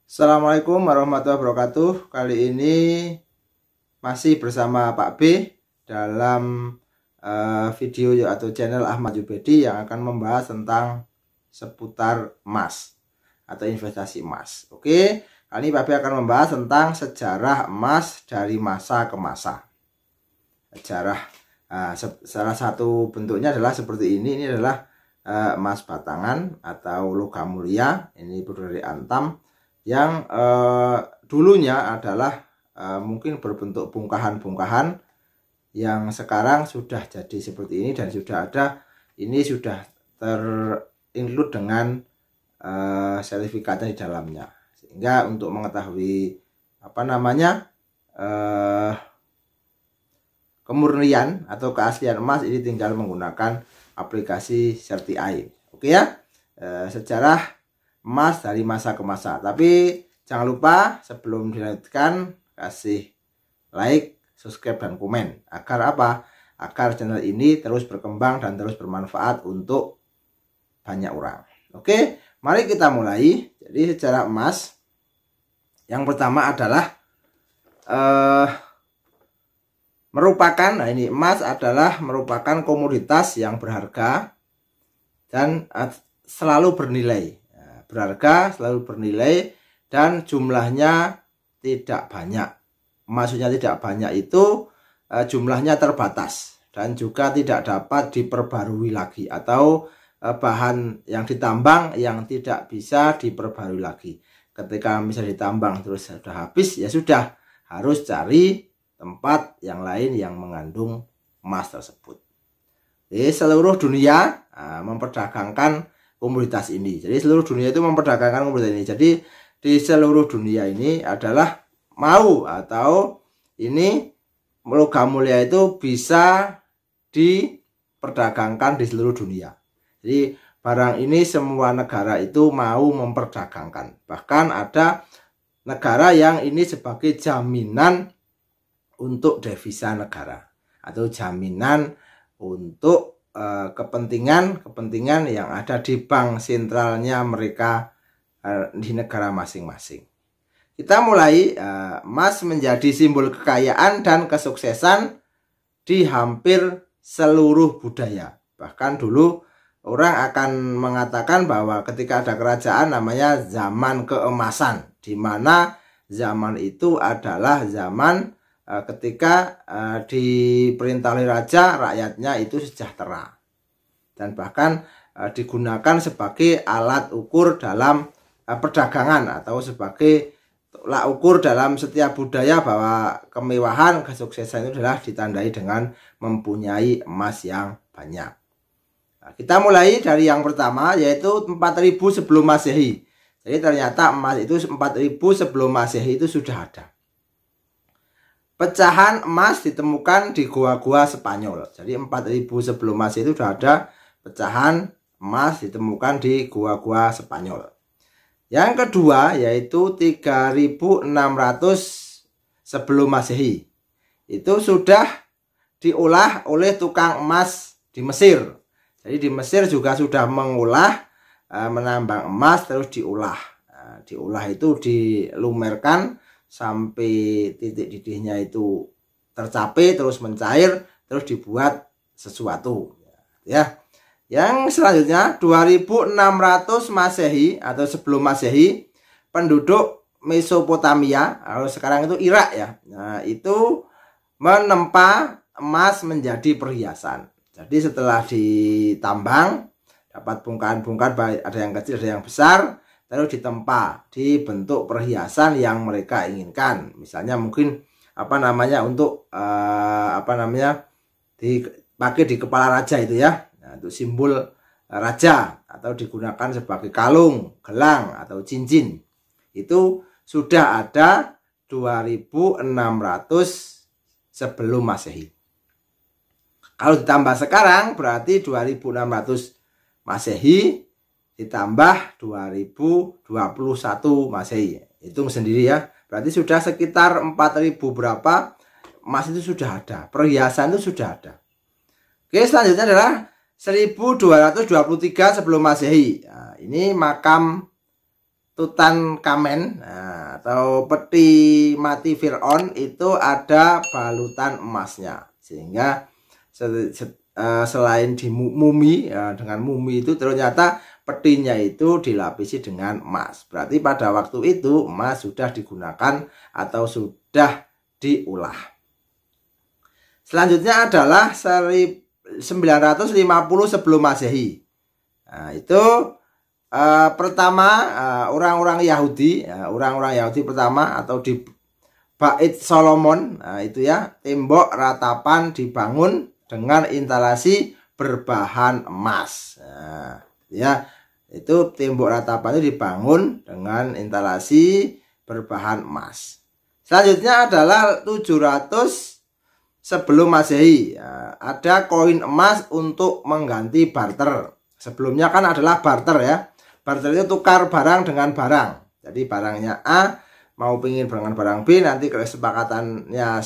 Assalamualaikum warahmatullahi wabarakatuh. Kali ini masih bersama Pak B dalam video atau channel Ahmad Jubedi yang akan membahas tentang seputar emas atau investasi emas. Oke, kali ini Pak B akan membahas tentang sejarah emas dari masa ke masa. Sejarah salah satu bentuknya adalah seperti ini. Ini adalah emas batangan atau logam mulia. Ini berduri antam yang dulunya adalah mungkin berbentuk bongkahan-bongkahan yang sekarang sudah jadi seperti ini dan sudah ada, ini sudah terinclude dengan sertifikatnya di dalamnya, sehingga untuk mengetahui kemurnian atau keaslian emas ini tinggal menggunakan aplikasi Certi-i. Oke ya, sejarah emas dari masa ke masa. Tapi jangan lupa sebelum dilanjutkan kasih like, subscribe, dan komen. Agar apa? Agar channel ini terus berkembang dan terus bermanfaat untuk banyak orang. Oke, mari kita mulai. Jadi sejarah emas yang pertama adalah emas adalah merupakan komoditas yang berharga dan selalu bernilai. Berharga, selalu bernilai, dan jumlahnya tidak banyak. Maksudnya tidak banyak itu jumlahnya terbatas dan juga tidak dapat diperbarui lagi, atau bahan yang ditambang yang tidak bisa diperbarui lagi. Ketika misalnya ditambang terus sudah habis, ya sudah, harus cari tempat yang lain yang mengandung emas tersebut. Di seluruh dunia memperdagangkan komoditas ini. Jadi seluruh dunia itu memperdagangkan komoditas ini. Jadi di seluruh dunia ini adalah ini logam mulia itu bisa diperdagangkan di seluruh dunia. Jadi barang ini semua negara itu mau memperdagangkan. Bahkan ada negara yang ini sebagai jaminan untuk devisa negara atau jaminan untuk kepentingan yang ada di bank sentralnya mereka di negara masing-masing. Kita mulai. Emas menjadi simbol kekayaan dan kesuksesan di hampir seluruh budaya. Bahkan dulu orang akan mengatakan bahwa ketika ada kerajaan namanya zaman keemasan, di mana zaman itu adalah zaman ketika diperintah oleh raja, rakyatnya itu sejahtera, dan bahkan digunakan sebagai alat ukur dalam perdagangan atau sebagai tolak ukur dalam setiap budaya bahwa kemewahan, kesuksesan itu adalah ditandai dengan mempunyai emas yang banyak. Nah, kita mulai dari yang pertama, yaitu 4000 sebelum Masehi. Jadi ternyata emas itu 4000 sebelum Masehi itu sudah ada. Pecahan emas ditemukan di gua-gua Spanyol. Jadi 4000 sebelum Masehi itu sudah ada pecahan emas ditemukan di gua-gua Spanyol. Yang kedua yaitu 3600 sebelum Masehi. Itu sudah diolah oleh tukang emas di Mesir. Jadi di Mesir juga sudah mengolah, menambang emas terus diolah. Diolah itu dilumerkan sampai titik didihnya itu tercapai, terus mencair, terus dibuat sesuatu ya. Yang selanjutnya 2600 Masehi atau sebelum Masehi, penduduk Mesopotamia atau sekarang itu Irak ya. Nah, itu menempa emas menjadi perhiasan. Jadi setelah ditambang dapat bongkahan-bongkahan, ada yang kecil ada yang besar, terus ditempa dibentuk perhiasan yang mereka inginkan. Misalnya mungkin untuk dipakai di kepala raja itu ya. Nah, itu simbol raja, atau digunakan sebagai kalung, gelang, atau cincin. Itu sudah ada 2600 sebelum Masehi. Kalau ditambah sekarang berarti 2600 Masehi ditambah 2021 Masehi. Hitung sendiri ya. Berarti sudah sekitar 4000 berapa emas itu sudah ada. Perhiasan itu sudah ada. Oke, selanjutnya adalah 1223 sebelum Masehi. Nah, ini makam Tutankhamen atau peti mati Fir'aun itu ada balutan emasnya, sehingga selain di mumi dengan mumi itu ternyata petinya itu dilapisi dengan emas. Berarti pada waktu itu emas sudah digunakan atau sudah diolah. Selanjutnya adalah 950 sebelum Masehi. Nah, itu pertama orang-orang Yahudi pertama atau di Bait Solomon, itu ya, tembok ratapan dibangun dengan instalasi berbahan emas. Nah, ya, itu tembok ratapan itu dibangun dengan instalasi berbahan emas. Selanjutnya adalah 700 sebelum Masehi. Ada koin emas untuk mengganti barter. Sebelumnya kan adalah barter ya. Barter itu tukar barang dengan barang. Jadi barangnya A mau pingin dengan barang B, nanti kesepakatannya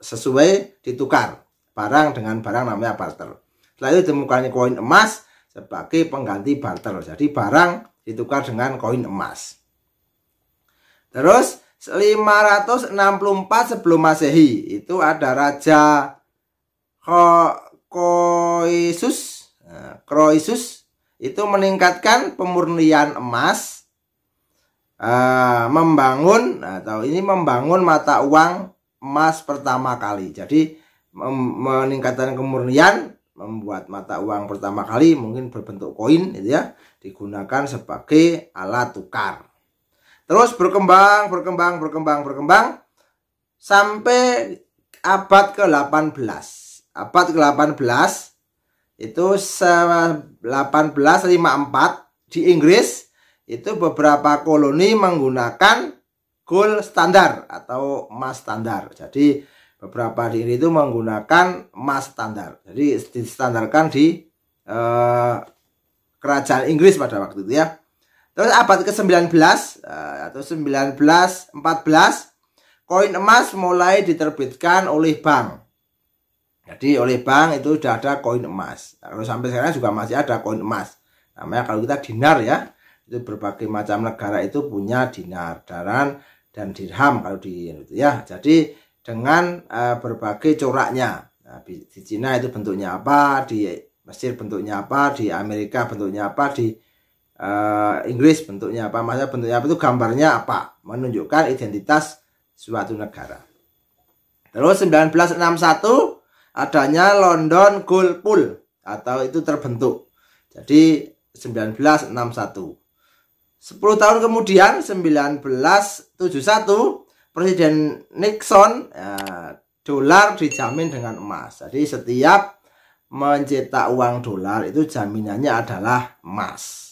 sesuai ditukar. Barang dengan barang namanya barter. Setelah itu ditemukan koin emas sebagai pengganti barter. Jadi barang ditukar dengan koin emas. Terus 564 sebelum Masehi itu ada Raja Croesus itu meningkatkan pemurnian emas, membangun mata uang emas pertama kali. Jadi meningkatkan kemurnian, membuat mata uang pertama kali mungkin berbentuk koin itu ya, digunakan sebagai alat tukar. Terus berkembang sampai abad ke-18. Abad ke-18 itu 1854 di Inggris itu beberapa koloni menggunakan gold standar atau emas standar. Jadi beberapa di Inggris itu menggunakan emas standar. Jadi distandarkan di kerajaan Inggris pada waktu itu ya. Terus abad ke-19 atau 1914 koin emas mulai diterbitkan oleh bank. Jadi oleh bank itu sudah ada koin emas. Kalau sampai sekarang juga masih ada koin emas. Namanya kalau kita dinar ya. Itu berbagai macam negara itu punya dinar, dan dirham kalau di itu ya. Jadi dengan berbagai coraknya. Nah, di Cina itu bentuknya apa, di Mesir bentuknya apa, di Amerika bentuknya apa, di Inggris bentuknya apa, masa bentuknya apa itu gambarnya apa, menunjukkan identitas suatu negara. Terus 1961 adanya London Gold Pool atau itu terbentuk. Jadi 1961. 10 tahun kemudian 1971 Presiden Nixon dolar dijamin dengan emas. Jadi setiap mencetak uang dolar itu jaminannya adalah emas.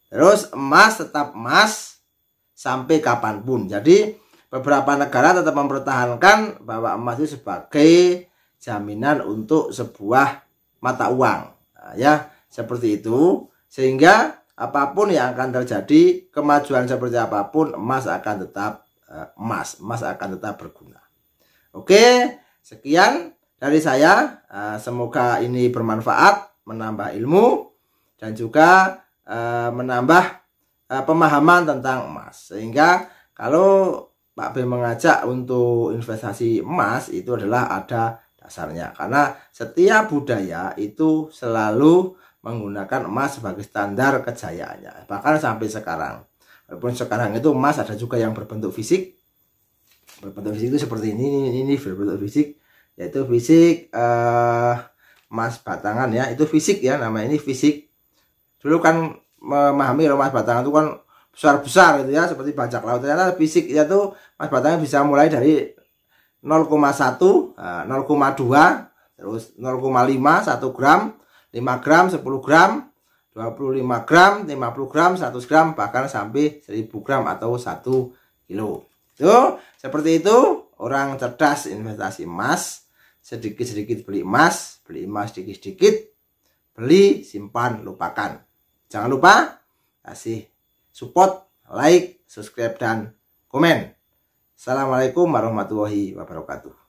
Terus emas tetap emas sampai kapanpun. Jadi beberapa negara tetap mempertahankan bahwa emas itu sebagai jaminan untuk sebuah mata uang. Nah, ya, seperti itu. Sehingga apapun yang akan terjadi, kemajuan seperti apapun, emas akan tetap emas akan tetap berguna. Oke, sekian dari saya. Semoga ini bermanfaat, menambah ilmu dan juga menambah pemahaman tentang emas. Sehingga kalau Pak B mengajak untuk investasi emas, itu adalah ada dasarnya, karena setiap budaya itu selalu menggunakan emas sebagai standar kejayaannya, bahkan sampai sekarang. Walaupun sekarang itu emas ada juga yang berbentuk fisik. Berbentuk fisik itu seperti ini berbentuk fisik, yaitu fisik emas batangan ya, itu fisik ya, namanya ini fisik. Dulu kan memahami emas batangan itu kan besar-besar gitu ya, seperti bajak laut. Ternyata fisik itu emas batangan bisa mulai dari 0,1, 0,2, terus 0,5, 1 gram, 5 gram, 10 gram, 25 gram, 50 gram, 100 gram, bahkan sampai 1000 gram atau 1 kilo. Tuh, seperti itu orang cerdas investasi emas. Sedikit-sedikit beli emas sedikit-sedikit, beli, simpan, lupakan. Jangan lupa kasih support, like, subscribe, dan komen. Assalamualaikum warahmatullahi wabarakatuh.